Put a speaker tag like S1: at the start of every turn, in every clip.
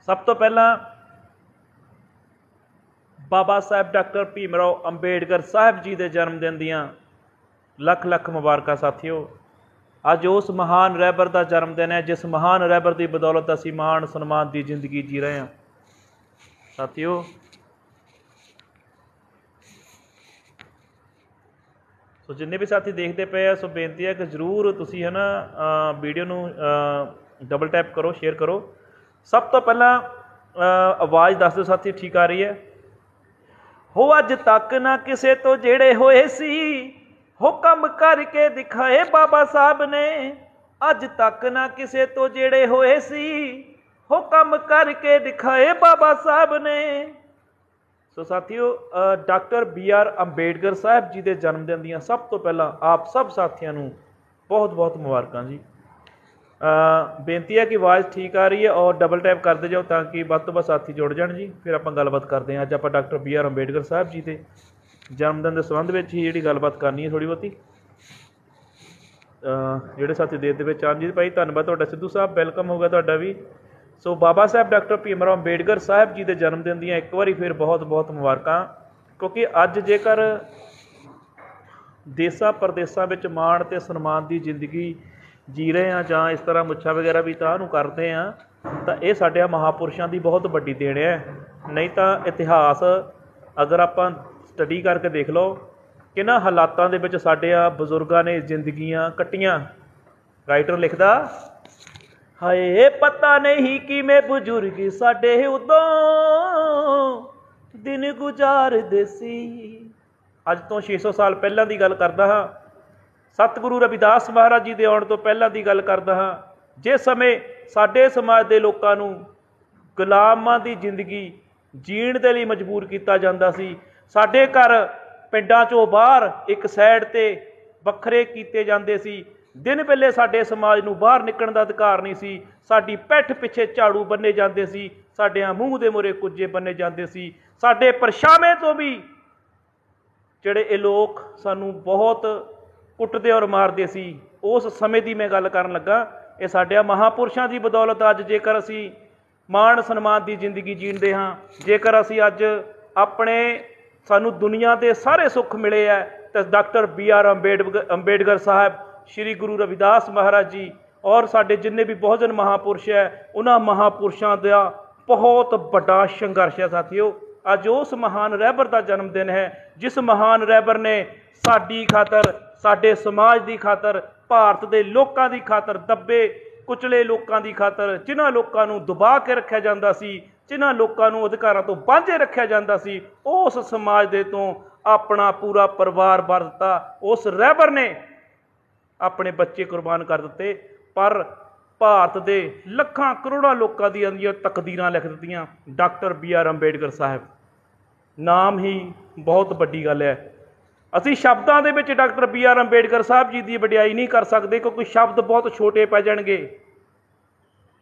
S1: सब तो पहला बाबा साहब डॉक्टर भीमराव अंबेडकर साहब जी के जन्मदिन दियाँ लख लख मुबारक साथियों। अज उस महान रहबर का जन्मदिन है जिस महान रहबर की बदौलत असी महान सन्मान की जिंदगी जी रहे हैं साथियों। सो जिन्ने भी साथी देखते पे है सो बेनती है कि जरूर तुसी है ना वीडियो नू डबल टैप करो, शेयर करो। सब तो पहला आवाज़ दस दो साथी ठीक आ रही है। हो अज तक ना किसे तो जेड़े होए सी हो कम करके दिखाए बाबा साहब ने। अज तक ना किसे तो जेड़े होए सी हो कम करके दिखाए बाबा साहब ने। सो साथियों डॉक्टर BR अंबेडकर साहब जी के जन्मदिन दियाँ सब तो पहला आप सब साथियों को बहुत बहुत मुबारक जी। बेनती है कि आवाज़ ठीक आ रही है और डबल टैप करते जाओ ताकि वध तो वध साथी जुड़ जाए जी। फिर आप गलबात करते हैं। अज आप डॉक्टर BR अंबेडकर साहब जी के जन्मदिन के संबंध में ही जी गलबात करनी है थोड़ी बहुती। जोड़े साथी देखते पे चरणजीत भाई धन्यवाद तुहाडा, सिद्धू साहब वेलकम होगा तुहाडा भी। सो बाबा साहब डॉक्टर भीमराव अंबेडकर साहब जी के जन्मदिन दियाँ एक बार फिर बहुत बहुत मुबारक। क्योंकि अज जेकर देशा प्रदेशों में माण ते सन्मान की जिंदगी जी रहे हैं जां इस तरह मुच्छा वगैरह भी तां करते हैं तो ये साडे महापुरुषों की बहुत वड्डी देन है। नहीं तो इतिहास अगर आप स्टडी करके देख लो कि ना हालातों के विच साडे बजुर्गों ने जिंदगियां कट्टियां। राइटर लिखदा हाए पता नहीं कि मैं बुजुर्ग साडे उदों दिन गुजारदे सी। अज तो 600 साल पहलां की गल करदा हाँ। सतगुरु रविदास महाराज जी के आने तो पहलां की गल करदा हाँ। जिस समय साडे समाज के लोगों को गुलामां की जिंदगी जीण दे लई मजबूर किया जाता सी। साडे घर पिंडां चों बाहर एक साइड ते वखरे कीते जांदे सी। दिन वेले साडे समाज नूं बाहर निकलण दा अधिकार नहीं सी। साडी पैठ पिछे झाड़ू बन्ने जांदे सी, साडे मूँह दे मुरे कुज्जे बन्ने जांदे सी। साडे परछावें तो भी जिहड़े ये लोग सानूं बहुत कुटदे और मारदे सी। उस समय की मैं गल करन लगा। ये साडे महापुरुषों की बदौलत अज जेकर असी मान सन्मान की जिंदगी जींदे हाँ, जेकर असी अज अपने सानू दुनिया के सारे सुख मिले है तो डॉक्टर BR अंबेडकर साहब, श्री गुरु रविदास महाराज जी और साडे जिन्ने भी बहुजन महापुरुष है उन्हां महापुरुषों का बहुत बड़ा संघर्ष है साथियों। अज उस महान रहबर का जन्मदिन है जिस महान रहबर ने साडी खातर, साडे समाज की खातर, भारत के लोगों की खातर, दबे कुचले लोगों की खातर, जिन्हां लोगों को दबा के रखा जाता सी, जिन्हां लोगों को अधिकारों तो वांझे रखा जाता सी, उस समाज दे तो अपना पूरा परिवार बर दिता। उस रहबर ने अपने बच्चे कुर्बान कर दिते पर भारत के लखां करोड़ों लोगों दी तकदीरां लिख दित्तियां डॉक्टर BR अंबेडकर साहब। नाम ही बहुत वड्डी गल है। असी शब्दों के विच डॉक्टर BR अंबेडकर साहब जी की वडियाई नहीं कर सकते क्योंकि शब्द बहुत छोटे पै जाणगे।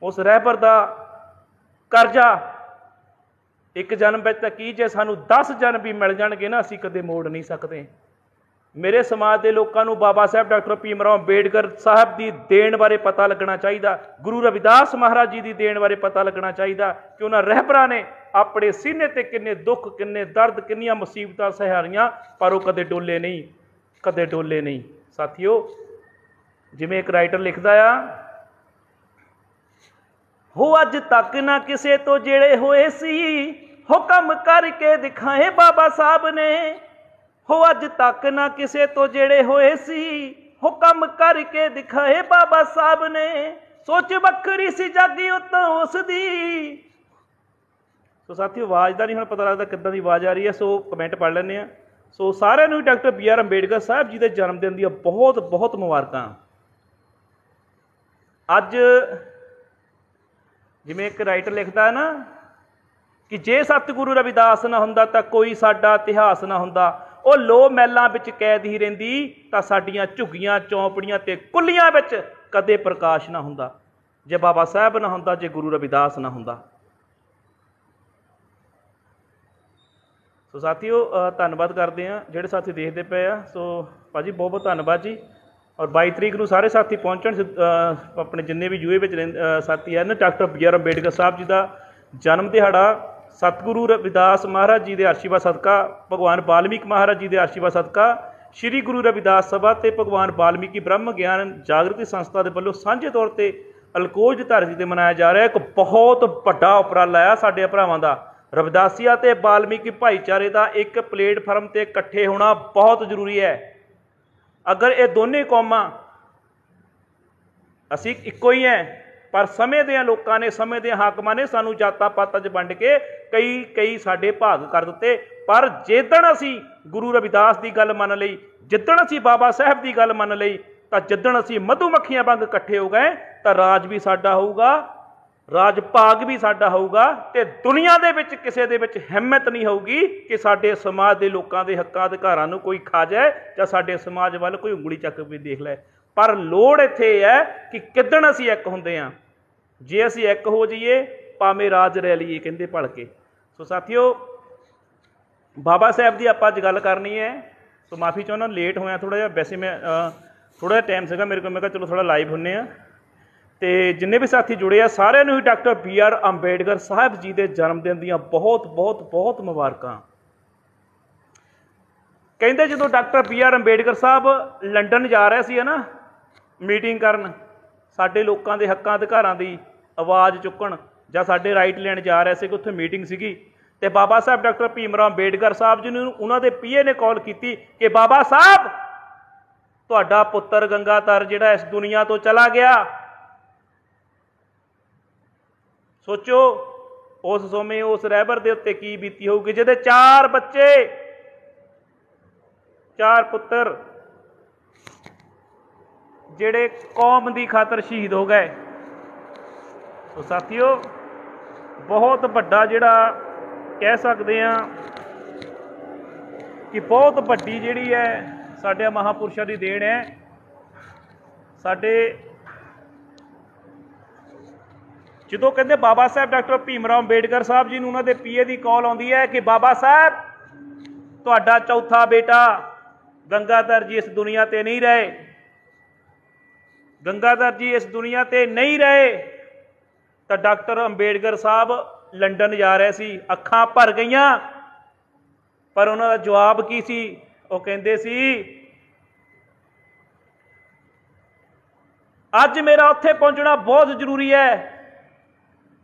S1: उस रहबर का करजा एक जन्म विच तां की जे सानू 10 जन्म भी मिल जाणगे ना असी कदे मोड़ नहीं सकते। मेरे समाज के लोगों को बाबा साहब डॉक्टर भीमराव अंबेडकर साहब की देन बारे पता लगना चाहिए, गुरु रविदास महाराज जी की देन बारे पता लगना चाहिए कि उन्होंने रहबरां ने अपने सीने ते किन्ने दुख, किन्ने दर्द, किन्नियां मुसीबतां सहारियां पर वो कदे डोले नहीं, कदे डोले नहीं साथियों। जिवें एक राइटर लिखदा आ हो अज तक ना किसे तो जेड़े होए सी हो कम करके दिखाए बाबा साहब ने। हो अज तक ना किसे तो जेड़े होए सी हो कम करके दिखाए बाबा साहब ने। सोच बखरी सी जागी उतों उसदी। सो साथियों आवाज़ का नहीं हुण पता लगता किद्दां दी आवाज़ आ रही है। सो कमेंट पढ़ लैंदे आ। सो सारिआं नूं डॉक्टर BR अंबेडकर साहब जी के जन्मदिन दी बहुत बहुत मुबारकां। अज जिवें एक राइटर लिखदा है ना कि जे सतगुरु रविदास ना हुंदा तां कोई साडा इतिहास ना हुंदा। ਉਹ लो महलों विच कैद ही रहिंदी तां साडीआं झुग्गियां चौंपड़ियां ते कुल्लियां विच कदे प्रकाश ना हुंदा। जे बाबा साहब ना हुंदा, जे गुरु रविदास ना हुंदा। सो साथियों धन्नवाद करते हैं जिहड़े साथी देखते पे आ। सो भाजी बहुत बहुत धन्नवाद जी। और 22 तरीक को सारे साथी पहुँचण अपने जिन्ने भी यूए विच साथी हैं डॉक्टर BR अंबेडकर साहब जी का जन्म दिहाड़ा सतगुरु रविदास महाराज जी के आशीर्वाद सदका, भगवान वाल्मीकि महाराज जी के आशीर्वाद सदका श्री गुरु रविदास सभा ते भगवान वाल्मीकि ब्रह्म ज्ञान जागृति संस्था के वलों सांझे तौर पर अलकोज धरती से मनाया जा रहा है। एक बहुत बड़ा उपराला है साडे भरावां दा। रविदासिया ते वाल्मीकि भाईचारे का एक प्लेटफार्म ते इकट्ठे होना बहुत जरूरी है। अगर ये दोनों कौमां असीं इक्को ही हैं, पर समय दे लोगों ने समय दे हाकमां ने सानू जातां पातां च वंड के कई साडे भाग कर दिते। पर जिदण असीं गुरु रविदास की गल मन लई, जिदण असीं बाबा साहब की गल मन लई, तां जिदण असीं मधुमक्खियां वांग इकट्ठे हो गए तां राज भी साडा होऊगा, राज भाग भी साडा होऊगा ते दुनिया दे विच किसे दे विच हिम्मत नहीं होगी कि साडे समाज के लोगों के हक्कां अधिकारां नूं कोई खा जाए जां साडे समाज वल कोई उंगली चक के देख लै। पर लोड़ इत्थे है कि किदण असीं एक हुंदे हां। जे असीं एक हो जाइए भावें राज रै लईए कहंदे भल के। सो साथियों, बाबा साहब की आपां अज गल करनी है। सो माफ़ी चाहुंदा लेट होया थोड़ा जिहा, वैसे मैं थोड़ा जिहा टाइम सीगा मेरे को, मैं कहा चलो थोड़ा लाइव हुन्ने आ। तो जिन्ने भी साथी जुड़े आ सारिਆਂ ਨੂੰ ही डॉक्टर BR अंबेडकर साहब जी के जन्मदिन ਦੀਆਂ बहुत बहुत बहुत मुबारकां। ਕਹਿੰਦੇ ਜਦੋਂ डॉक्टर BR अंबेडकर साहब लंडन जा रहे ਸੀ ना मीटिंग करन, ਸਾਡੇ ਲੋਕਾਂ ਦੇ ਹੱਕਾਂ ਅਧਿਕਾਰਾਂ ਦੀ आवाज़ चुकन ਜਾਂ ਸਾਡੇ राइट ਲੈਣ जा रहे थे, उत्थे मीटिंग ਸੀਗੀ ਤੇ बाबा साहब डॉक्टर भीम राव अंबेडकर साहब जी ਨੂੰ ਉਹਨਾਂ ਦੇ PA ने कॉल की कि बाबा साहब ਤੁਹਾਡਾ ਪੁੱਤਰ गंगाधर ਜਿਹੜਾ इस दुनिया तो चला गया। सोचो उस समय उस रहबर के उत्ते की बीती होगी जिहदे 4 बच्चे, 4 पुत्र जिहड़े कौम की खातर शहीद हो गए। तो साथियों, बहुत वड्डा जिहड़ा कह सकते हैं कि बहुत वड्डी जिहड़ी है साडे महापुरुषों की देन है। साडे जो कहते बाबा साहब डॉक्टर भीम राव अंबेडकर साहब जी उन्होंने PA की कॉल आती है कि बाबा साहब तुहाडा चौथा बेटा गंगाधर जी इस दुनिया ते नहीं रहे, गंगाधर जी इस दुनिया ते नहीं रहे। तो डॉक्टर अंबेडकर साहब लंडन जा रहे सी, अखां भर गईयां, पर उन्होंने जवाब की सी, वो कहंदे सी अज मेरा उत्थे पहुंचना बहुत जरूरी है।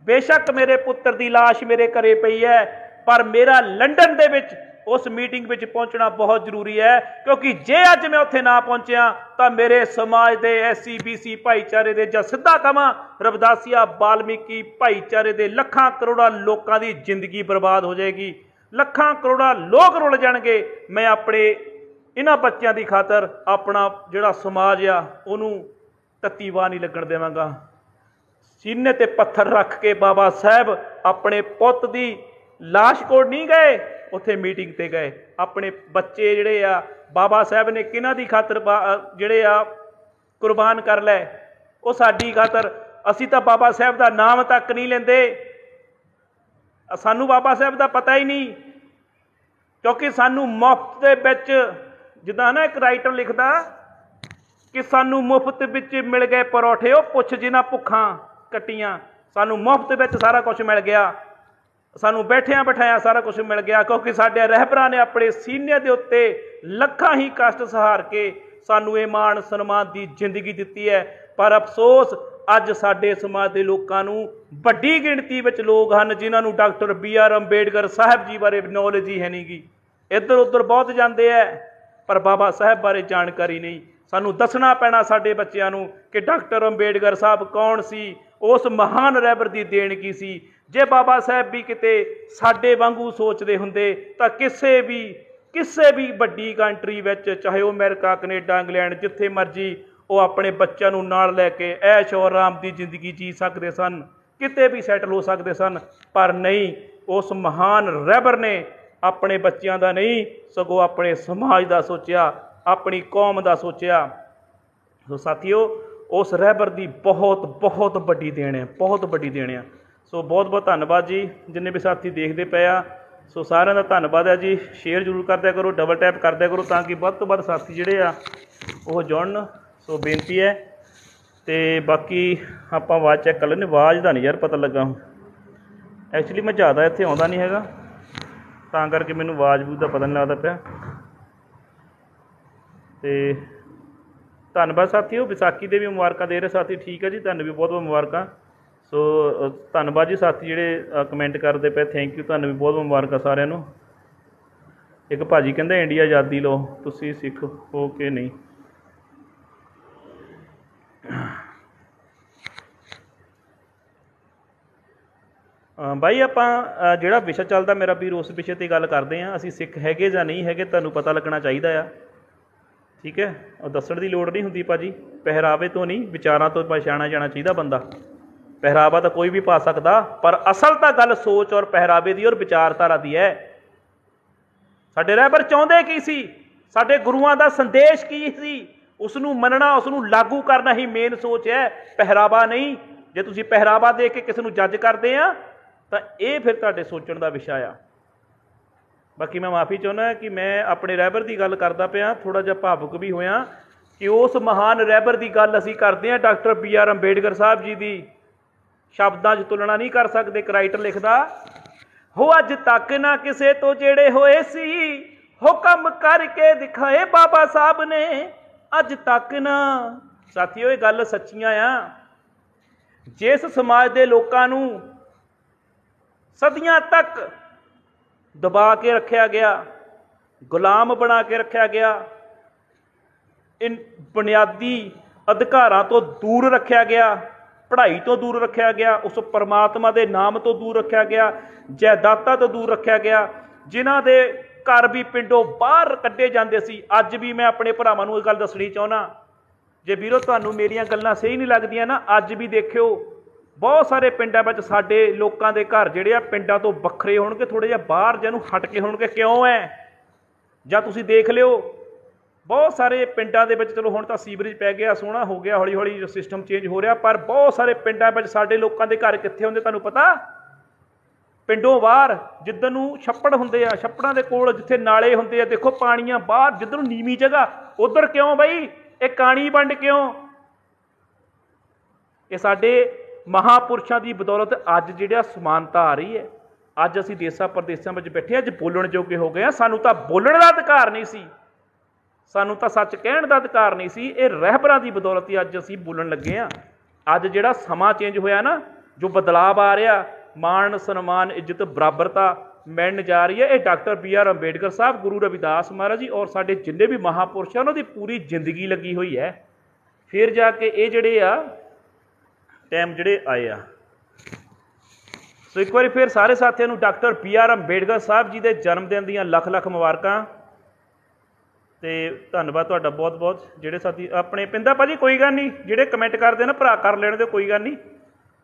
S1: बेशक मेरे पुत्र की लाश मेरे घरे पई है, पर मेरा लंडन दे विच उस मीटिंग विच पहुंचना बहुत जरूरी है, क्योंकि जे अज मैं उत्थे ना पहुंचिया तो मेरे समाज के SC BC भाईचारे दे जां सीधा कहां रविदासिया वाल्मीकि भाईचारे दे लखां करोड़ां लोगों की जिंदगी बर्बाद हो जाएगी, लखां करोड़ां लोग रुल जाणगे। मैं अपने इन्हां बच्चों की खातर अपना जिहड़ा समाज आ उहनूं तत्ती वाह नहीं लगण देवांगा। सीने ते पत्थर रख के बाबा साहब अपने पुत की लाश कोल नहीं गए, उत्थे मीटिंग ते गए। अपने बच्चे जिहड़े आ बाबा साहब ने किन्हां दी खातर जिहड़े आ कुर्बान कर लै, वो साडी खातर। असीं तां बाबा साहब का नाम तक नहीं लेंदे, सानू बाबा साहब का पता ही नहीं, क्योंकि सानू मुफ्त दे विच जिद्दां ना एक राइटर लिखदा कि सानू मुफ्त विच मिल गए परौठे, वो पुछ जिन्हां भुखां कट्टियां। सानू मुफ्त विच सारा कुछ मिल गया, सानू बैठिया बिठाया सारा कुछ मिल गया, क्योंकि साडे रहबरां ने अपने सीने के उत्ते लखां ही कष्ट सहार के सानू ये मान सन्मान की जिंदगी दिती है। पर अफसोस अज साडे समाज के लोगों नूं वड्डी गिणती विच लोग हैं जिन्होंने डॉक्टर BR अंबेडकर साहब जी बारे नॉलेज ही है नहीं गी। इधर उधर बहुत जाते हैं, पर बाबा साहब बारे जानकारी नहीं। सानू दसना पैना साडे बच्चों नूं कि डॉक्टर अंबेडकर साहब कौन सी, उस महान रहबर की देन की सी। जे बाबा साहब भी किते साडे वांगू सोचते हुंदे तां किसे भी वड्डी कंट्री विच, चाहे वो अमेरिका कनेडा इंग्लैंड जिथे मर्जी, वो अपने बच्चों नूं नाल लैके ऐश और आराम की जिंदगी जी सकते सन, किते भी सैटल हो सकते सन। पर नहीं, उस महान रहबर ने अपने बच्चों का नहीं सगों अपने समाज का सोचा, अपनी कौम का सोचा। तो साथियों, उस रहबर की बहुत बहुत वड्डी देन है, बहुत वड्डी देन है। सो बहुत बहुत धन्यवाद जी जिन्ने भी साथी देखते पे आ। सो सारिਆਂ ਦਾ धन्यवाद है जी। शेयर जरूर कर दिया करो, डबल टैप कर दिया करो ताकि ਵੱਧ ਤੋਂ ਵੱਧ साथी ਜਿਹੜੇ ਆ ਉਹ ਜੁੜਨ। सो बेनती है। तो बाकी आप आवाज़ चैक कर लें, आवाज़ का नहीं यार पता लगा। ਐਕਚੁਅਲੀ मैं ज़्यादा ਇੱਥੇ ਆਉਂਦਾ नहीं हैगा, ਤਾਂ ਕਰਕੇ ਮੈਨੂੰ ਆਵਾਜ਼ ਵੂਜ ਦਾ ਪਤਾ ਨਹੀਂ ਲੱਗਦਾ ਪਿਆ। ਤੇ ਧੰਨਵਾਦ ਸਾਥੀਓ, ਵਿਸਾਖੀ ਦੇ ਵੀ ਮੁਬਾਰਕਾਂ ਦੇ ਰਹੇ ਸਾਥੀ। ਠੀਕ ਹੈ ਜੀ, ਤੁਹਾਨੂੰ ਵੀ ਬਹੁਤ ਬਹੁਤ ਮੁਬਾਰਕਾਂ। ਸੋ ਧੰਨਵਾਦ ਜੀ ਸਾਥੀ ਜਿਹੜੇ ਕਮੈਂਟ ਕਰਦੇ ਪਏ, ਥੈਂਕ ਯੂ, ਤੁਹਾਨੂੰ ਵੀ ਬਹੁਤ ਬਹੁਤ ਮੁਬਾਰਕਾਂ ਸਾਰਿਆਂ ਨੂੰ। ਇੱਕ ਭਾਜੀ ਕਹਿੰਦੇ ਇੰਡੀਆ ਆਜ਼ਾਦੀ ਲਓ, ਤੁਸੀਂ ਸਿੱਖ ਹੋ ਕਿ ਨਹੀਂ? ਬਾਈ ਆਪਾਂ ਜਿਹੜਾ ਵਿਸ਼ਾ ਚੱਲਦਾ ਮੇਰਾ ਵੀਰ, ਉਸ ਵਿਸ਼ੇ 'ਤੇ ਗੱਲ ਕਰਦੇ ਹਾਂ। ਅਸੀਂ ਸਿੱਖ ਹੈਗੇ ਜਾਂ ਨਹੀਂ ਹੈਗੇ, ਤੁਹਾਨੂੰ ਪਤਾ ਲੱਗਣਾ ਚਾਹੀਦਾ ਆ। ਠੀਕ ਹੈ, ਉਹ ਦੱਸਣ ਦੀ ਲੋੜ ਨਹੀਂ ਹੁੰਦੀ ਭਾਜੀ। ਪਹਿਰਾਵੇ ਤੋਂ ਨਹੀਂ, ਵਿਚਾਰਾਂ ਤੋਂ ਪਛਾਣਿਆ ਜਾਣਾ ਚਾਹੀਦਾ ਬੰਦਾ। ਪਹਿਰਾਵਾ ਤਾਂ ਕੋਈ ਵੀ ਪਾ ਸਕਦਾ, ਪਰ ਅਸਲ ਤਾਂ ਗੱਲ ਸੋਚ ਔਰ ਪਹਿਰਾਵੇ ਦੀ ਔਰ ਵਿਚਾਰਧਾਰਾ ਦੀ ਹੈ। ਸਾਡੇ ਰਹਿਬਰ ਚਾਹੁੰਦੇ ਕੀ ਸੀ, ਸਾਡੇ ਗੁਰੂਆਂ ਦਾ ਸੰਦੇਸ਼ ਕੀ ਸੀ, ਉਸ ਨੂੰ ਮੰਨਣਾ, ਉਸ ਨੂੰ ਲਾਗੂ ਕਰਨਾ ਹੀ ਮੇਨ ਸੋਚ ਹੈ, ਪਹਿਰਾਵਾ ਨਹੀਂ। ਜੇ ਤੁਸੀਂ ਪਹਿਰਾਵਾ ਦੇਖ ਕੇ ਕਿਸੇ ਨੂੰ ਜੱਜ ਕਰਦੇ ਆ ਤਾਂ ਇਹ ਫਿਰ ਤੁਹਾਡੇ ਸੋਚਣ ਦਾ ਵਿਸ਼ਾ ਆ। ਬਾਕੀ ਮੈਂ ਮਾफ़ी ਚਾਹੁੰਦਾ ਕਿ ਮੈਂ ਆਪਣੇ ਰਹਿਬਰ ਦੀ ਗੱਲ ਕਰਦਾ ਪਿਆ, ਥੋੜ੍ਹਾ ਜਿਹਾ ਭਾਵੁਕ ਵੀ ਹੋਇਆ ਕਿ ਉਸ ਮਹਾਨ ਰਹਿਬਰ ਦੀ ਗੱਲ ਅਸੀਂ ਕਰਦੇ ਹਾਂ, ਡਾਕਟਰ BR ਅੰਬੇਡਕਰ ਸਾਹਿਬ ਜੀ ਦੀ। ਸ਼ਬਦਾਂ 'ਚ ਤੁਲਨਾ ਨਹੀਂ ਕਰ ਸਕਦੇ। ਇੱਕ ਰਾਈਟਰ ਲਿਖਦਾ, ਹੋ ਅੱਜ ਤੱਕ ਨਾ ਕਿਸੇ ਤੋਂ ਜਿਹੜੇ ਹੋਏ ਸੀ, ਹੁਕਮ ਕਰਕੇ ਦਿਖਾਏ ਬਾਬਾ ਸਾਹਿਬ ਨੇ ਅੱਜ ਤੱਕ ਨਾ। ਸਾਥੀਓ, ਇਹ ਗੱਲ ਸੱਚੀਆਂ ਆ। ਜਿਸ ਸਮਾਜ ਦੇ ਲੋਕਾਂ ਨੂੰ ਸਦੀਆਂ ਤੱਕ ਦਬਾ ਕੇ ਰੱਖਿਆ ਗਿਆ, ਗੁਲਾਮ ਬਣਾ ਕੇ ਰੱਖਿਆ ਗਿਆ, ਇਨ ਬੁਨਿਆਦੀ ਅਧਿਕਾਰਾਂ ਤੋਂ ਦੂਰ ਰੱਖਿਆ ਗਿਆ, ਪੜ੍ਹਾਈ ਤੋਂ ਦੂਰ ਰੱਖਿਆ ਗਿਆ, ਉਸ ਪਰਮਾਤਮਾ ਦੇ ਨਾਮ ਤੋਂ ਦੂਰ ਰੱਖਿਆ ਗਿਆ, ਜਾਇਦਾਦਾਂ ਤੋਂ ਦੂਰ ਰੱਖਿਆ ਗਿਆ, ਜਿਨ੍ਹਾਂ ਦੇ ਘਰ ਵੀ ਪਿੰਡੋਂ ਬਾਹਰ ਕੱਢੇ ਜਾਂਦੇ ਸੀ। ਅੱਜ ਵੀ ਮੈਂ ਆਪਣੇ ਭਰਾਵਾਂ ਨੂੰ ਇਹ ਗੱਲ ਦੱਸਣੀ ਚਾਹੁੰਦਾ, ਜੇ ਵੀਰੋ ਤੁਹਾਨੂੰ ਮੇਰੀਆਂ ਗੱਲਾਂ ਸਹੀ ਨਹੀਂ ਲੱਗਦੀਆਂ ਨਾ, ਅੱਜ ਵੀ ਦੇਖਿਓ ਬਹੁਤ ਸਾਰੇ ਪਿੰਡਾਂ ਵਿੱਚ ਸਾਡੇ ਲੋਕਾਂ ਦੇ ਘਰ ਜਿਹੜੇ ਆ ਪਿੰਡਾਂ ਤੋਂ ਵੱਖਰੇ ਹੋਣਗੇ, ਥੋੜ੍ਹੇ ਜਿਹਾ ਬਾਹਰ ਜਿਹਨੂੰ ਹਟ ਕੇ ਹੋਣਗੇ। ਕਿਉਂ ਹੈ? ਜਾਂ ਤੁਸੀਂ ਦੇਖ ਲਿਓ ਬਹੁਤ ਸਾਰੇ ਪਿੰਡਾਂ ਦੇ ਵਿੱਚ, ਚਲੋ ਹੁਣ ਤਾਂ ਸੀਵਰੇਜ ਪੈ ਗਿਆ, ਸੋਹਣਾ ਹੋ ਗਿਆ, ਹੌਲੀ ਹੌਲੀ ਸਿਸਟਮ ਚੇਂਜ ਹੋ ਰਿਹਾ, ਪਰ ਬਹੁਤ ਸਾਰੇ ਪਿੰਡਾਂ ਵਿੱਚ ਸਾਡੇ ਲੋਕਾਂ ਦੇ ਘਰ ਕਿੱਥੇ ਹੁੰਦੇ ਤੁਹਾਨੂੰ ਪਤਾ? ਪਿੰਡੋਂ ਬਾਹਰ, ਜਿੱਧਰ ਨੂੰ ਛੱਪੜ ਹੁੰਦੇ ਆ, ਛੱਪੜਾਂ ਦੇ ਕੋਲ ਜਿੱਥੇ ਨਾਲੇ ਹੁੰਦੇ ਆ, ਦੇਖੋ ਪਾਣੀਆਂ ਬਾਹਰ, ਜਿੱਧਰ ਨੂੰ ਨੀਵੀਂ ਜਗ੍ਹਾ, ਉੱਧਰ ਕਿਉਂ ਬਈ? ਇਹ ਕਾਣੀ ਵੰਡ ਕਿਉਂ? ਇਹ ਸਾਡੇ ਮਹਾਂਪੁਰਸ਼ਾਂ ਦੀ ਬਦੌਲਤ ਅੱਜ ਜਿਹੜਾ ਸਮਾਨਤਾ ਆ ਰਹੀ ਹੈ। ਅੱਜ ਅਸੀਂ ਦੇਸਾਂ ਪ੍ਰਦੇਸਾਂ ਵਿੱਚ ਬੈਠੇ, ਅੱਜ ਬੋਲਣ ਜੋਗੇ ਹੋ ਗਏ ਆ। ਸਾਨੂੰ ਤਾਂ ਬੋਲਣ ਦਾ ਅਧਿਕਾਰ ਨਹੀਂ ਸੀ, ਸਾਨੂੰ ਤਾਂ ਸੱਚ ਕਹਿਣ ਦਾ ਅਧਿਕਾਰ ਨਹੀਂ ਸੀ। ਇਹ ਰਹਿਬਰਾਂ ਦੀ ਬਦੌਲਤ ਹੀ ਅੱਜ ਅਸੀਂ ਬੋਲਣ ਲੱਗੇ ਹਾਂ। ਅੱਜ ਜਿਹੜਾ ਸਮਾਂ ਚੇਂਜ ਹੋਇਆ ਨਾ, ਜੋ ਬਦਲਾਵ ਆ ਰਿਹਾ, ਮਾਣ ਸਨਮਾਨ ਇੱਜ਼ਤ ਬਰਾਬਰਤਾ ਮਿਲਣ ਜਾ ਰਹੀ ਹੈ, ਇਹ ਡਾਕਟਰ BR ਅੰਬੇਡਕਰ ਸਾਹਿਬ, ਗੁਰੂ ਰਵਿਦਾਸ ਮਹਾਰਾਜ ਜੀ ਔਰ ਸਾਡੇ ਜਿੰਨੇ ਵੀ ਮਹਾਂਪੁਰਸ਼ ਆ, ਉਹਨਾਂ ਦੀ ਪੂਰੀ ਜ਼ਿੰਦਗੀ ਲੱਗੀ ਹੋਈ ਹੈ। ਫਿਰ ਜਾ ਕੇ ਇਹ ਜਿਹੜੇ ਆ ਟਾਈਮ ਜਿਹੜੇ ਆਏ ਆ। ਸੋ ਇੱਕ ਵਾਰੀ ਫਿਰ ਸਾਰੇ ਸਾਥੀਆਂ ਨੂੰ ਡਾਕਟਰ BR ਅੰਬੇਡਕਰ ਸਾਹਿਬ ਜੀ ਦੇ ਜਨਮ ਦਿਨ ਦੀਆਂ ਲੱਖ ਲੱਖ ਮੁਬਾਰਕਾਂ। ਤੇ ਧੰਨਵਾਦ ਤੁਹਾਡਾ ਬਹੁਤ ਬਹੁਤ। ਜਿਹੜੇ ਸਾਥੀ ਆਪਣੇ ਪਿੰਦਾ ਭਾਜੀ, ਕੋਈ ਗੱਲ ਨਹੀਂ, ਜਿਹੜੇ ਕਮੈਂਟ ਕਰਦੇ ਨਾ ਭਰਾ ਕਰ ਲੈਣ ਦੇ, ਕੋਈ ਗੱਲ ਨਹੀਂ।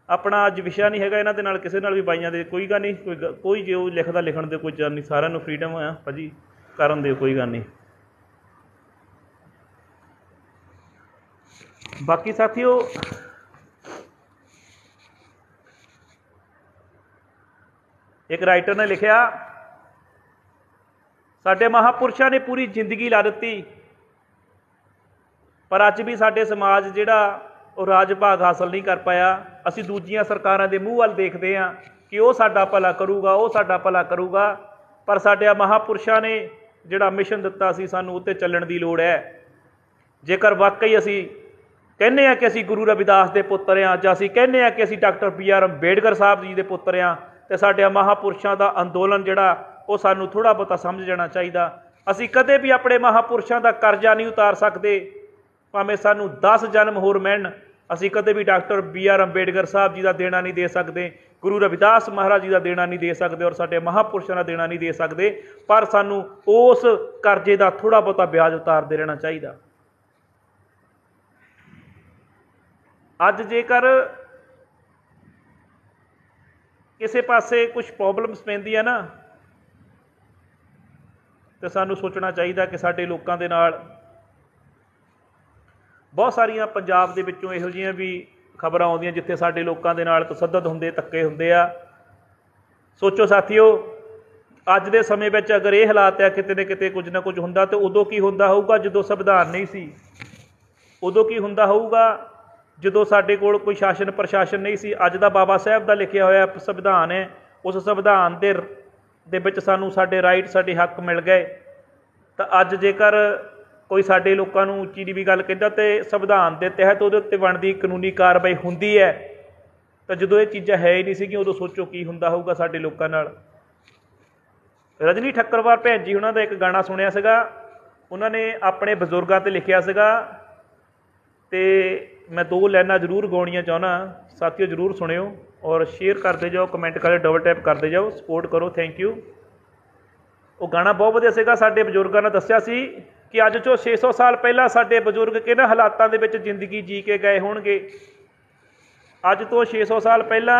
S1: ਆਪਣਾ ਅੱਜ ਵਿਸ਼ਾ ਨਹੀਂ ਹੈਗਾ ਇਹਨਾਂ ਦੇ ਨਾਲ, ਕਿਸੇ ਨਾਲ ਵੀ ਬਾਈਆਂ ਦੇ, ਕੋਈ ਗੱਲ ਨਹੀਂ। ਕੋਈ ਜੇ ਉਹ ਲਿਖਦਾ ਲਿਖਣ ਦੇ ਕੋਈ ਚੱਲ ਨਹੀਂ, ਸਾਰਿਆਂ ਨੂੰ ਫਰੀਡਮ ਆ ਭਾਜੀ, ਕਰਨ ਦਿਓ, ਕੋਈ ਗੱਲ ਨਹੀਂ। ਬਾਕੀ ਸਾਥੀਓ, ਇੱਕ ਰਾਈਟਰ ਨੇ ਲਿਖਿਆ, ਸਾਡੇ ਮਹਾਂਪੁਰਸ਼ਾਂ ਨੇ ਪੂਰੀ ਜ਼ਿੰਦਗੀ ਲਾ ਦਿੱਤੀ, ਪਰ ਅੱਜ ਵੀ ਸਾਡੇ ਸਮਾਜ ਜਿਹੜਾ ਉਹ ਰਾਜ ਭਾਗ ਹਾਸਲ ਨਹੀਂ ਕਰ ਪਾਇਆ। ਅਸੀਂ ਦੂਜੀਆਂ ਸਰਕਾਰਾਂ ਦੇ ਮੂੰਹ ਵੱਲ ਦੇਖਦੇ ਹਾਂ ਕਿ ਉਹ ਸਾਡਾ ਭਲਾ ਕਰੂਗਾ, ਉਹ ਸਾਡਾ ਭਲਾ ਕਰੂਗਾ, ਪਰ ਸਾਡੇ ਮਹਾਂਪੁਰਸ਼ਾਂ ਨੇ ਜਿਹੜਾ ਮਿਸ਼ਨ ਦਿੱਤਾ ਸੀ, ਸਾਨੂੰ ਉੱਤੇ ਚੱਲਣ ਦੀ ਲੋੜ ਹੈ। ਜੇਕਰ ਵਾਕਈ ਅਸੀਂ ਕਹਿੰਦੇ ਹਾਂ ਕਿ ਅਸੀਂ ਗੁਰੂ ਰਵਿਦਾਸ ਦੇ ਪੁੱਤਰ ਹਾਂ, ਜਾਂ ਅਸੀਂ ਕਹਿੰਦੇ ਹਾਂ ਕਿ ਅਸੀਂ ਡਾਕਟਰ BR ਅੰਬੇਡਕਰ ਸਾਹਿਬ ਜੀ ਦੇ ਪੁੱਤਰ ਹਾਂ, ਅਤੇ ਸਾਡੇ ਮਹਾਂਪੁਰਸ਼ਾਂ ਦਾ ਅੰਦੋਲਨ ਜਿਹੜਾ ਉਹ ਸਾਨੂੰ ਥੋੜ੍ਹਾ ਬਹੁਤਾ ਸਮਝ ਜਾਣਾ ਚਾਹੀਦਾ। ਅਸੀਂ ਕਦੇ ਵੀ ਆਪਣੇ ਮਹਾਂਪੁਰਸ਼ਾਂ ਦਾ ਕਰਜ਼ਾ ਨਹੀਂ ਉਤਾਰ ਸਕਦੇ, ਭਾਵੇਂ ਸਾਨੂੰ 10 ਜਨਮ ਹੋਰ ਮਿਲਣ। ਅਸੀਂ ਕਦੇ ਵੀ ਡਾਕਟਰ BR ਅੰਬੇਡਕਰ ਸਾਹਿਬ ਜੀ ਦਾ ਦੇਣਾ ਨਹੀਂ ਦੇ ਸਕਦੇ, ਗੁਰੂ ਰਵਿਦਾਸ ਮਹਾਰਾਜ ਜੀ ਦਾ ਦੇਣਾ ਨਹੀਂ ਦੇ ਸਕਦੇ, ਔਰ ਸਾਡੇ ਮਹਾਂਪੁਰਸ਼ਾਂ ਦਾ ਦੇਣਾ ਨਹੀਂ ਦੇ ਸਕਦੇ, ਪਰ ਸਾਨੂੰ ਉਸ ਕਰਜ਼ੇ ਦਾ ਥੋੜ੍ਹਾ ਬਹੁਤਾ ਵਿਆਜ ਉਤਾਰਦੇ ਰਹਿਣਾ ਚਾਹੀਦਾ। ਅੱਜ ਜੇਕਰ ਕਿਸੇ ਪਾਸੇ ਕੁਛ ਪ੍ਰੋਬਲਮਸ ਪੈਂਦੀ ਹੈ ਨਾ, ਤਾਂ ਸਾਨੂੰ ਸੋਚਣਾ ਚਾਹੀਦਾ ਕਿ ਸਾਡੇ ਲੋਕਾਂ ਦੇ ਨਾਲ ਬਹੁਤ ਸਾਰੀਆਂ ਪੰਜਾਬ ਦੇ ਵਿੱਚੋਂ ਇਹੋ ਜਿਹੀਆਂ ਵੀ ਖਬਰਾਂ ਆਉਂਦੀਆਂ ਜਿੱਥੇ ਸਾਡੇ ਲੋਕਾਂ ਦੇ ਨਾਲ ਤਸ਼ੱਦਦ ਹੁੰਦੇ, ਧੱਕੇ ਹੁੰਦੇ ਆ। ਸੋਚੋ ਸਾਥੀਓ, ਅੱਜ ਦੇ ਸਮੇਂ ਵਿੱਚ ਅਗਰ ਇਹ ਹਾਲਾਤ ਆ, ਕਿਤੇ ਨਾ ਕਿਤੇ ਕੁਝ ਨਾ ਕੁਝ ਹੁੰਦਾ, ਤਾਂ ਉਦੋਂ ਕੀ ਹੁੰਦਾ ਹੋਊਗਾ ਜਦੋਂ ਸੰਵਿਧਾਨ ਨਹੀਂ ਸੀ? ਉਦੋਂ ਕੀ ਹੁੰਦਾ ਹੋਊਗਾ ਜਦੋਂ ਸਾਡੇ ਕੋਲ ਕੋਈ ਸ਼ਾਸਨ ਪ੍ਰਸ਼ਾਸਨ ਨਹੀਂ ਸੀ? ਅੱਜ ਦਾ ਬਾਬਾ ਸਾਹਿਬ ਦਾ ਲਿਖਿਆ ਹੋਇਆ ਸੰਵਿਧਾਨ ਹੈ, उस संविधान ਦੇ ਵਿੱਚ ਸਾਨੂੰ ਸਾਡੇ ਰਾਈਟ ਸਾਡੇ ਹੱਕ ਮਿਲ ਗਏ। ਤਾਂ ਅੱਜ ਜੇਕਰ ਕੋਈ ਸਾਡੇ ਲੋਕਾਂ ਨੂੰ ਉੱਚੀ ਨੀਵੀਂ ਗੱਲ ਕਹਿੰਦਾ ਤੇ ਸੰਵਿਧਾਨ ਦੇ ਤਹਿਤ ਉਹਦੇ ਉੱਤੇ ਬਣਦੀ ਕਾਨੂੰਨੀ ਕਾਰਵਾਈ ਹੁੰਦੀ ਹੈ। ਤਾਂ ਜਦੋਂ ਇਹ ਚੀਜ਼ਾਂ ਹੈ ਹੀ ਨਹੀਂ ਸੀਗੀਆਂ ਉਦੋਂ ਸੋਚੋ ਕੀ ਹੁੰਦਾ ਹੋਊਗਾ ਸਾਡੇ ਲੋਕਾਂ ਨਾਲ। ਰਜਨੀ ਠੱਕਰਵਾਲ ਭੈਣ ਜੀ ਉਹਨਾਂ ਦਾ ਇੱਕ ਗਾਣਾ ਸੁਣਿਆ ਸੀਗਾ, ਉਹਨਾਂ ਨੇ ਆਪਣੇ ਬਜ਼ੁਰਗਾਂ 'ਤੇ ਲਿਖਿਆ ਸੀਗਾ ਅਤੇ ਮੈਂ 2 ਲਾਈਨਾਂ ਜ਼ਰੂਰ ਗਾਉਣੀਆਂ ਚਾਹੁੰਦਾ। ਸਾਥੀਓ ਜ਼ਰੂਰ ਸੁਣਿਓ ਔਰ ਸ਼ੇਅਰ ਕਰਦੇ ਜਾਓ, ਕਮੈਂਟ ਕਰਿਓ, ਡਬਲ ਟੈਪ ਕਰਦੇ ਜਾਓ, ਸਪੋਰਟ ਕਰੋ। Thank you. ਉਹ ਗਾਣਾ ਬਹੁਤ ਵਧੀਆ ਸੀਗਾ। ਸਾਡੇ ਬਜ਼ੁਰਗਾਂ ਨੇ ਦੱਸਿਆ ਸੀ ਕਿ ਅੱਜ ਤੋਂ 600 ਸਾਲ ਪਹਿਲਾਂ ਸਾਡੇ ਬਜ਼ੁਰਗ ਕਿਹਨਾਂ ਹਾਲਾਤਾਂ ਦੇ ਵਿੱਚ ਜ਼ਿੰਦਗੀ ਜੀ ਕੇ ਗਏ ਹੋਣਗੇ। ਅੱਜ ਤੋਂ 600 ਸਾਲ ਪਹਿਲਾਂ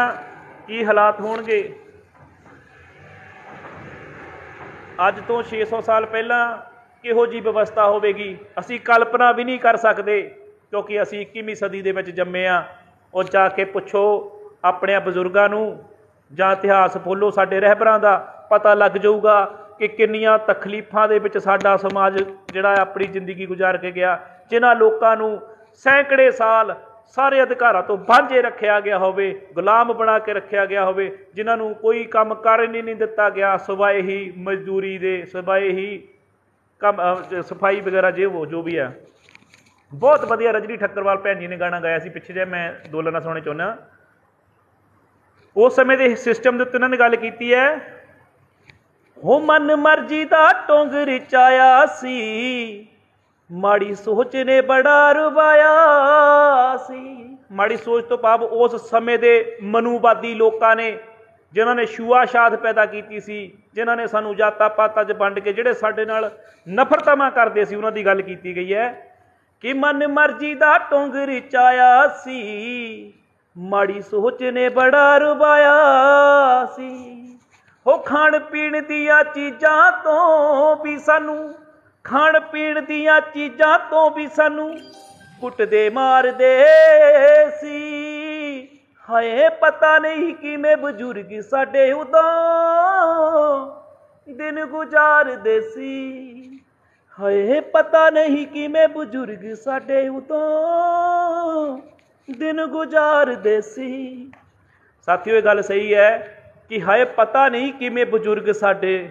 S1: ਕੀ ਹਾਲਾਤ ਹੋਣਗੇ, ਅੱਜ ਤੋਂ 600 ਸਾਲ ਪਹਿਲਾਂ ਕਿਹੋ ਜਿਹੀ ਵਿਵਸਥਾ ਹੋਵੇਗੀ, ਅਸੀਂ ਕਲਪਨਾ ਵੀ ਨਹੀਂ ਕਰ ਸਕਦੇ ਕਿਉਂਕਿ ਅਸੀਂ 21ਵੀਂ ਸਦੀ ਦੇ ਵਿੱਚ ਜੰਮੇ ਹਾਂ। ਉਹ ਜਾ ਕੇ ਪੁੱਛੋ ਆਪਣੇ ਬਜ਼ੁਰਗਾਂ ਨੂੰ ਜਾਂ ਇਤਿਹਾਸ ਫੋਲੋ ਸਾਡੇ ਰਹਿਬਰਾਂ ਦਾ, ਪਤਾ ਲੱਗ ਜਾਊਗਾ ਕਿ ਕਿੰਨੀਆਂ ਤਕਲੀਫਾਂ ਦੇ ਵਿੱਚ ਸਾਡਾ ਸਮਾਜ ਜਿਹੜਾ ਆਪਣੀ ਜ਼ਿੰਦਗੀ ਗੁਜ਼ਾਰ ਕੇ ਗਿਆ। ਜਿਨ੍ਹਾਂ ਲੋਕਾਂ ਨੂੰ ਸੈਂਕੜੇ ਸਾਲ ਸਾਰੇ ਅਧਿਕਾਰਾਂ ਤੋਂ ਵਾਂਝੇ ਰੱਖਿਆ ਗਿਆ ਹੋਵੇ, ਗੁਲਾਮ ਬਣਾ ਕੇ ਰੱਖਿਆ ਗਿਆ ਹੋਵੇ, ਜਿਨ੍ਹਾਂ ਨੂੰ ਕੋਈ ਕੰਮ ਕਰਨ ਹੀ ਨਹੀਂ ਦਿੱਤਾ ਗਿਆ ਸਿਵਾਏ ਹੀ ਮਜ਼ਦੂਰੀ ਦੇ, ਸਿਵਾਏ ਹੀ ਕੰਮ ਸਫਾਈ ਵਗੈਰਾ ਜੋ ਵੀ ਹੈ। ਬਹੁਤ ਵਧੀਆ ਰਜਨੀ ਠੱਕਰਵਾਲ ਭੈਣ ਜੀ ਨੇ ਗਾਣਾ ਗਾਇਆ ਸੀ ਪਿੱਛੇ ਜਿਹੇ, ਮੈਂ 2 ਲਾਈਨਾਂ ਸੁਣਾਉਣਾ ਚਾਹੁੰਦਾ। ਉਸ ਸਮੇਂ ਦੇ ਸਿਸਟਮ ਦੇ ਉੱਤੇ ਉਹਨਾਂ ਨੇ ਗੱਲ ਕੀਤੀ ਹੈ, ਹੋ ਮਨ ਮਰਜ਼ੀ ਦਾ ਟੋਂਗ ਰਚਾਇਆ ਸੀ, ਮਾੜੀ ਸੋਚ ਨੇ ਬੜਾ ਰਵਾਇਆ ਸੀ। ਮਾੜੀ ਸੋਚ ਤੋਂ ਭਾਵ ਉਸ ਸਮੇਂ ਦੇ ਮਨੂਵਾਦੀ ਲੋਕਾਂ ਨੇ ਜਿਨ੍ਹਾਂ ਨੇ ਛੂਆਛਾਤ ਪੈਦਾ ਕੀਤੀ ਸੀ, ਜਿਨ੍ਹਾਂ ਨੇ ਸਾਨੂੰ ਜਾਤਾਂ ਪਾਤਾਂ 'ਚ ਵੰਡ ਕੇ ਜਿਹੜੇ ਸਾਡੇ ਨਾਲ ਨਫ਼ਰਤਾਂ ਕਰਦੇ ਸੀ, ਉਹਨਾਂ ਦੀ ਗੱਲ ਕੀਤੀ ਗਈ ਹੈ ਕਿ ਮਨ ਮਰਜ਼ੀ ਦਾ ਟੋਂਗ ਰਚਾਇਆ ਸੀ, ਮਾੜੀ ਸੋਚ ਨੇ ਬੜਾ ਰਵਾਇਆ ਸੀ। ਹੋ ਖਾਣ ਪੀਣ ਦੀਆਂ ਚੀਜ਼ਾਂ ਤੋਂ ਵੀ ਸਾਨੂੰ, ਖਾਣ ਪੀਣ ਦੀਆਂ ਚੀਜ਼ਾਂ ਤੋਂ ਵੀ ਸਾਨੂੰ ਕੁੱਟਦੇ ਮਾਰਦੇ ਸੀ। ਹਾਏ ਪਤਾ ਨਹੀਂ ਕਿਵੇਂ ਬਜ਼ੁਰਗ ਸਾਡੇ ਉਦੋਂ ਦਿਨ ਗੁਜ਼ਾਰਦੇ ਸੀ। ਹਾਏ ਪਤਾ ਨਹੀਂ ਕਿਵੇਂ ਬਜ਼ੁਰਗ ਸਾਡੇ ਉਦੋਂ ਦਿਨ ਗੁਜ਼ਾਰਦੇ ਸੀ। ਸਾਥੀਓ ਇਹ ਗੱਲ ਸਹੀ ਹੈ ਕਿ ਹਾਏ ਪਤਾ ਨਹੀਂ ਕਿਵੇਂ ਬਜ਼ੁਰਗ ਸਾਡੇ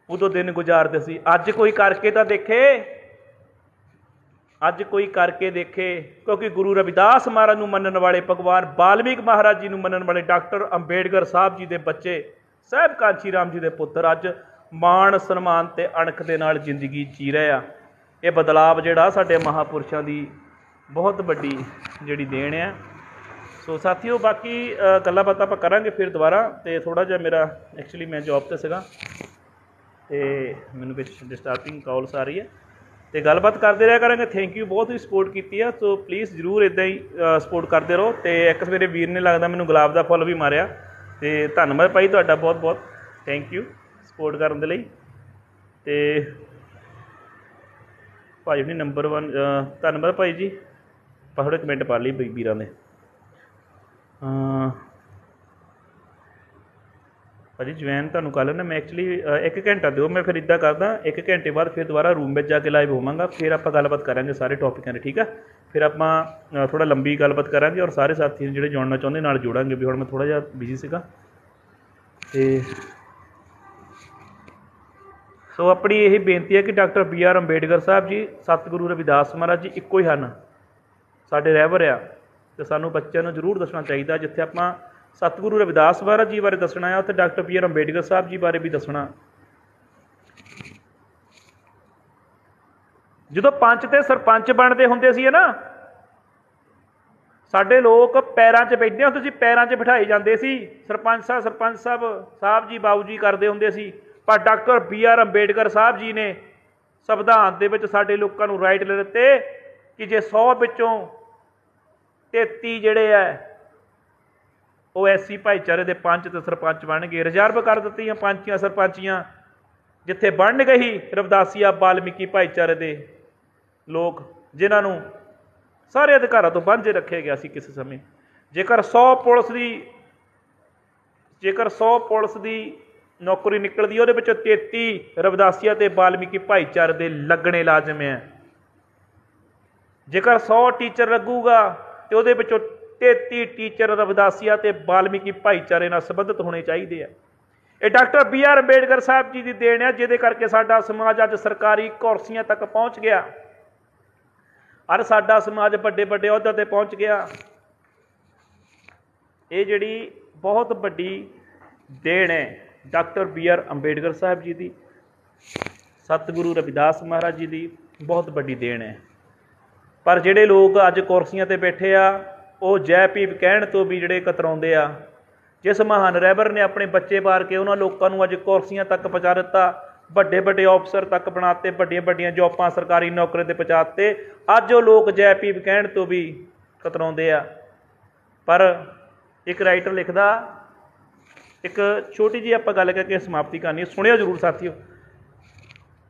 S1: ਉਦੋਂ ਦਿਨ ਗੁਜ਼ਾਰਦੇ ਸੀ। ਅੱਜ ਕੋਈ ਕਰਕੇ ਤਾਂ ਦੇਖੇ, ਅੱਜ ਕੋਈ ਕਰਕੇ ਦੇਖੇ, ਕਿਉਂਕਿ ਗੁਰੂ ਰਵਿਦਾਸ ਮਹਾਰਾਜ ਨੂੰ ਮੰਨਣ ਵਾਲੇ, ਭਗਵਾਨ ਵਾਲਮੀਕ ਮਹਾਰਾਜ ਜੀ ਨੂੰ ਮੰਨਣ ਵਾਲੇ ਡਾਕਟਰ ਅੰਬੇਡਕਰ ਸਾਹਿਬ ਜੀ ਦੇ ਬੱਚੇ, ਸਾਹਿਬ ਕਾਂਸ਼ੀ ਰਾਮ ਜੀ ਦੇ ਪੁੱਤਰ ਅੱਜ ਮਾਣ ਸਨਮਾਨ ਅਤੇ ਅਣਖ ਦੇ ਨਾਲ ਜ਼ਿੰਦਗੀ ਜੀ ਰਹੇ ਆ। ਇਹ ਬਦਲਾਵ ਜਿਹੜਾ ਸਾਡੇ ਮਹਾਂਪੁਰਸ਼ਾਂ ਦੀ ਬਹੁਤ ਵੱਡੀ ਜਿਹੜੀ ਦੇਣ ਆ। ਸੋ ਸਾਥੀਓ ਬਾਕੀ ਗੱਲਾਂ ਬਾਤਾਂ ਆਪਾਂ ਕਰਾਂਗੇ ਫਿਰ ਦੁਬਾਰਾ। ਅਤੇ ਥੋੜ੍ਹਾ ਜਿਹਾ ਮੇਰਾ ਐਕਚੁਅਲੀ ਮੈਂ ਜੋਬ 'ਤੇ ਸੀਗਾ ਅਤੇ ਮੈਨੂੰ ਵਿੱਚ ਡਿਸਟਰਬਿੰਗ ਕਾਲਸ ਆ ਰਹੀ ਹੈ ਅਤੇ ਗੱਲਬਾਤ ਕਰਦੇ ਰਿਹਾ ਕਰਾਂਗੇ। ਥੈਂਕ ਯੂ, ਬਹੁਤ ਹੀ ਸਪੋਰਟ ਕੀਤੀ ਆ। ਸੋ ਪਲੀਜ਼ ਜ਼ਰੂਰ ਇੱਦਾਂ ਹੀ ਸਪੋਰਟ ਕਰਦੇ ਰਹੋ। ਅਤੇ ਇੱਕ ਮੇਰੇ ਵੀਰ ਨੇ ਲੱਗਦਾ ਮੈਨੂੰ ਗੁਲਾਬ ਦਾ ਫੁੱਲ ਵੀ ਮਾਰਿਆ, ਅਤੇ ਧੰਨਵਾਦ ਭਾਈ ਤੁਹਾਡਾ ਬਹੁਤ ਬਹੁਤ। ਥੈਂਕ ਯੂ ਸਪੋਰਟ ਕਰਨ ਦੇ ਲਈ। ਅਤੇ ਭਾਈ ਹੁਣੀ ਨੰਬਰ 1, ਧੰਨਵਾਦ ਭਾਈ ਜੀ। ਆਪਾਂ ਥੋੜ੍ਹੇ ਕਮੈਂਟ ਪਾ ਲਈ ਵੀਰਾਂ ਦੇ। ਭਾਜੀ ਜਵੈਨ ਤੁਹਾਨੂੰ ਕੱਲ੍ਹ ਨਾ ਮੈਂ ਐਕਚੁਅਲੀ 1 ਘੰਟਾ ਦਿਓ, ਮੈਂ ਫਿਰ ਇੱਦਾਂ ਕਰਦਾ 1 ਘੰਟੇ ਬਾਅਦ ਫਿਰ ਦੁਬਾਰਾ ਰੂਮ ਵਿੱਚ ਜਾ ਕੇ ਲਾਈਵ ਹੋਵਾਂਗਾ, ਫਿਰ ਆਪਾਂ ਗੱਲਬਾਤ ਕਰਾਂਗੇ ਸਾਰੇ ਟੋਪਿਕਾਂ 'ਤੇ, ਠੀਕ ਆ। ਫਿਰ ਆਪਾਂ ਥੋੜ੍ਹਾ ਲੰਬੀ ਗੱਲਬਾਤ ਕਰਾਂਗੇ ਔਰ ਸਾਰੇ ਸਾਥੀ ਜਿਹੜੇ ਜੁੜਨਾ ਚਾਹੁੰਦੇ ਨਾਲ ਜੋੜਾਂਗੇ। ਵੀ ਹੁਣ ਮੈਂ ਥੋੜ੍ਹਾ ਜਿਹਾ ਬਿਜ਼ੀ ਸੀਗਾ ਅਤੇ ਸੋ ਆਪਣੀ ਇਹ ਬੇਨਤੀ ਹੈ ਕਿ ਡਾਕਟਰ BR ਅੰਬੇਡਕਰ ਸਾਹਿਬ ਜੀ, ਸਤਿਗੁਰੂ ਰਵਿਦਾਸ ਮਹਾਰਾਜ ਜੀ ਇੱਕੋ ਹੀ ਹਨ, ਸਾਡੇ ਰਹਿਬਰ ਆ। ਅਤੇ ਸਾਨੂੰ ਬੱਚਿਆਂ ਨੂੰ ਜ਼ਰੂਰ ਦੱਸਣਾ ਚਾਹੀਦਾ। ਜਿੱਥੇ ਆਪਾਂ ਸਤਿਗੁਰੂ ਰਵਿਦਾਸ ਮਹਾਰਾਜ ਜੀ ਬਾਰੇ ਦੱਸਣਾ ਆ, ਉੱਥੇ ਡਾਕਟਰ BR ਅੰਬੇਡਕਰ ਸਾਹਿਬ ਜੀ ਬਾਰੇ ਵੀ ਦੱਸਣਾ। ਜਦੋਂ ਪੰਚ ਤੇ ਸਰਪੰਚ ਬਣਦੇ ਹੁੰਦੇ ਸੀ ਨਾ, ਸਾਡੇ ਲੋਕ ਪੈਰਾਂ 'ਚ ਬੈਠਦੇ ਹੁੰਦੇ ਸੀ, ਪੈਰਾਂ 'ਚ ਬਿਠਾਏ ਜਾਂਦੇ ਸੀ। ਸਰਪੰਚ ਸਾਹਿਬ ਜੀ ਬਾਬੂ ਜੀ ਕਰਦੇ ਹੁੰਦੇ ਸੀ। ਪਰ ਡਾਕਟਰ BR ਅੰਬੇਡਕਰ ਸਾਹਿਬ ਜੀ ਨੇ ਸੰਵਿਧਾਨ ਦੇ ਵਿੱਚ ਸਾਡੇ ਲੋਕਾਂ ਨੂੰ ਰਾਈਟ ਲੈ ਦਿੱਤੇ ਕਿ ਜੇ 100 ਵਿੱਚੋਂ 33 ਜਿਹੜੇ ਹੈ ਉਹ SC ਭਾਈਚਾਰੇ ਦੇ ਪੰਚ ਅਤੇ ਸਰਪੰਚ ਬਣ ਗਏ। ਰਿਜ਼ਰਵ ਕਰ ਦਿੱਤੀਆਂ ਪੰਚੀਆਂ ਸਰਪੰਚੀਆਂ, ਜਿੱਥੇ ਬਣ ਗਈ ਰਵਿਦਾਸੀਆ ਵਾਲਮੀਕੀ ਭਾਈਚਾਰੇ ਦੇ ਲੋਕ, ਜਿਨ੍ਹਾਂ ਨੂੰ ਸਾਰੇ ਅਧਿਕਾਰਾਂ ਤੋਂ ਵਾਂਝੇ ਰੱਖਿਆ ਗਿਆ ਸੀ ਕਿਸੇ ਸਮੇਂ। ਜੇਕਰ 100 ਪੁਲਿਸ ਦੀ ਨੌਕਰੀ ਨਿਕਲਦੀ, ਉਹਦੇ ਵਿੱਚੋਂ 33 ਰਵਿਦਾਸੀਆ ਅਤੇ ਵਾਲਮੀਕੀ ਭਾਈਚਾਰੇ ਦੇ ਲੱਗਣੇ ਲਾਜ਼ਮ ਹੈ। ਜੇਕਰ 100 ਟੀਚਰ ਲੱਗੂਗਾ ਅਤੇ ਉਹਦੇ ਵਿੱਚੋਂ 33 ਟੀਚਰ ਰਵਿਦਾਸੀਆ ਤੇ ਵਾਲਮੀਕੀ ਭਾਈਚਾਰੇ ਨਾਲ ਸੰਬੰਧਿਤ ਹੋਣੇ ਚਾਹੀਦੇ ਆ। ਇਹ ਡਾਕਟਰ BR ਅੰਬੇਡਕਰ ਸਾਹਿਬ ਜੀ ਦੀ ਦੇਣ ਆ, ਜਿਹਦੇ ਕਰਕੇ ਸਾਡਾ ਸਮਾਜ ਅੱਜ ਸਰਕਾਰੀ ਕੁਰਸੀਆਂ ਤੱਕ ਪਹੁੰਚ ਗਿਆ। ਔਰ ਸਾਡਾ ਸਮਾਜ ਵੱਡੇ ਵੱਡੇ ਅਹੁਦਿਆਂ ਤੇ ਪਹੁੰਚ ਗਿਆ। ਇਹ ਜਿਹੜੀ ਬਹੁਤ ਵੱਡੀ ਦੇਣ ਹੈ ਡਾਕਟਰ BR ਅੰਬੇਡਕਰ ਸਾਹਿਬ ਜੀ ਦੀ, ਸਤਿਗੁਰੂ ਰਵਿਦਾਸ ਮਹਾਰਾਜ ਜੀ ਦੀ ਬਹੁਤ ਵੱਡੀ ਦੇਣ ਹੈ। ਪਰ ਜਿਹੜੇ ਲੋਕ ਅੱਜ ਕੁਰਸੀਆਂ ਤੇ ਬੈਠੇ ਆ, ਉਹ ਜੈ ਭੀਮ ਕਹਿਣ ਤੋਂ ਵੀ ਜਿਹੜੇ ਕਤਰਾਉਂਦੇ ਆ। ਜਿਸ ਮਹਾਨ ਰਹਿਬਰ ਨੇ ਆਪਣੇ ਬੱਚੇ ਵਾਰ ਕੇ ਉਹਨਾਂ ਲੋਕਾਂ ਨੂੰ ਅੱਜ ਕੁਰਸੀਆਂ ਤੱਕ ਪਹੁੰਚਾ ਦਿੱਤਾ, ਵੱਡੇ ਵੱਡੇ ਅਫਸਰ ਤੱਕ ਬਣਾਤੇ, ਵੱਡੀਆਂ ਵੱਡੀਆਂ ਜੋਬਾਂ ਸਰਕਾਰੀ ਨੌਕਰੀ 'ਤੇ ਪਹੁੰਚਾਤੇ, ਅੱਜ ਉਹ ਲੋਕ ਜੈ ਭੀਮ ਕਹਿਣ ਤੋਂ ਵੀ ਕਤਰਾਉਂਦੇ ਆ। ਪਰ ਇੱਕ ਰਾਈਟਰ ਲਿਖਦਾ, ਇੱਕ ਛੋਟੀ ਜਿਹੀ ਆਪਾਂ ਗੱਲ ਕਰਕੇ ਸਮਾਪਤੀ ਕਰਨੀ, ਸੁਣਿਓ ਜ਼ਰੂਰ ਸਾਥੀਓ।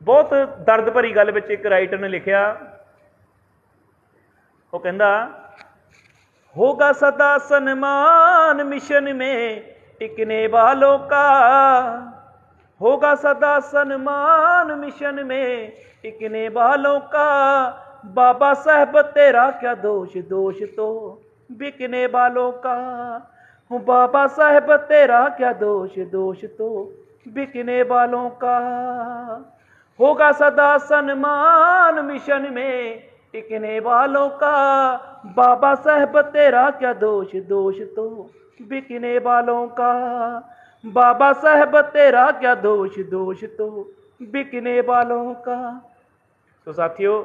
S1: ਬਹੁਤ ਦਰਦ ਭਰੀ ਗੱਲ ਵਿੱਚ ਇੱਕ ਰਾਈਟਰ ਨੇ ਲਿਖਿਆ, वो कहता होगा सदा सम्मान मिशन में टिकने वालों का, होगा सदा सम्मान मिशन में टिकने वालों का, बाबा साहब तेरा क्या दोष, दोष तो बिकने वालों का, बाबा साहब तेरा क्या दोष, दोष तो बिकने वालों का, होगा सदा सम्मान मिशन में टिकने वालों का, बाबा साहब तेरा क्या दोष, दोष तो बिकने वालों का, बाबा साहब तेरा क्या दोष, दोष तो बिकने वालों का। तो साथियों,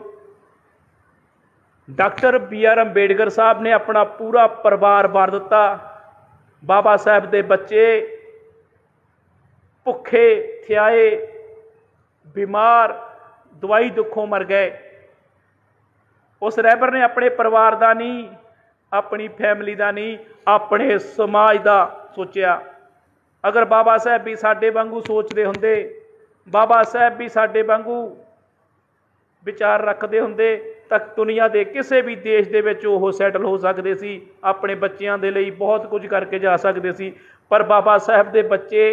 S1: डॉक्टर BR अंबेडकर साहब ने अपना पूरा परिवार वार दिता। बाबा साहब के बच्चे भुखे थ्याए, बीमार, दवाई दुखों मर गए। उस रहबर ने अपने परिवार का नहीं, अपनी फैमिली का नहीं, अपने समाज का सोचा। अगर बाबा साहब भी साडे वांगू सोचते होंदे, बाबा साहब भी साडे वांगू विचार रखते होंदे, तां दुनिया के किसी भी देश दे विच ओह सैटल हो सकते सी, अपने बच्चों के लिए बहुत कुछ करके जा सकते सी। पर बाबा साहब के बच्चे